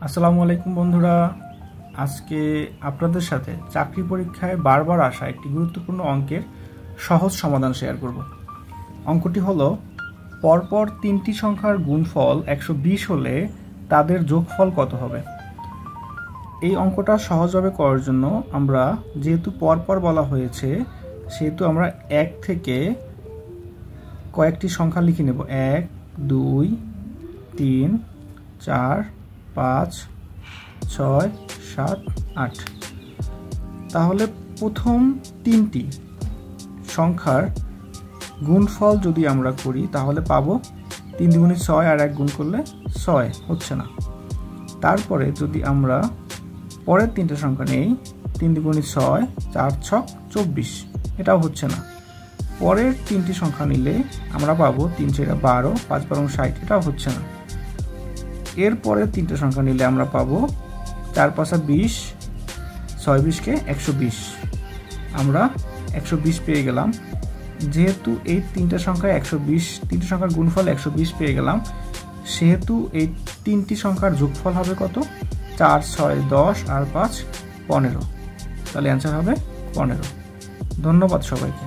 আসসালামু আলাইকুম বন্ধুরা, আজকে আপনাদের সাথে চাকরি পরীক্ষায় বারবার আসা একটি গুরুত্বপূর্ণ অঙ্কের সহজ সমাধান শেয়ার করব। অঙ্কটি হলো পরপর তিনটি সংখ্যার গুণফল 120 হলে তাদের যোগফল কত হবে। এই অঙ্কটা সহজভাবে করার জন্য আমরা যেহেতু পরপর বলা হয়েছে সেহেতু আমরা 1 থেকে কয়েকটি সংখ্যা লিখে নেব। 1 2 3 4 5 6 7 8। তাহলে প্রথম তিনটি সংখ্যার গুণফল যদি আমরা করি তাহলে পাবো 3 দুগুণে 6 আর 1 গুণ করলে 6, হচ্ছে না। তারপরে যদি আমরা পরের তিনটে সংখ্যা নেই, 3 দুগুণে 6 4 6 24, এটাও হচ্ছে না। পরের তিনটি সংখ্যা নিলে আমরা পাবো 3 4 12 5 12 60, এটাও হচ্ছে না। এরপরের তিনটে সংখ্যা নিলে আমরা পাবো 4 5 20, 6 20 কে 120, আমরা 120 পেয়ে গেলাম। যেহেতু এই তিনটে সংখ্যা 120, তিনটে সংখ্যার গুণফল 120 পেয়ে গেলাম, সেহেতু এই তিনটি সংখ্যার যোগফল হবে কত? 4 6 10 আর 5 15, তাহলে অ্যান্সার হবে 15। ধন্যবাদ সবাইকে।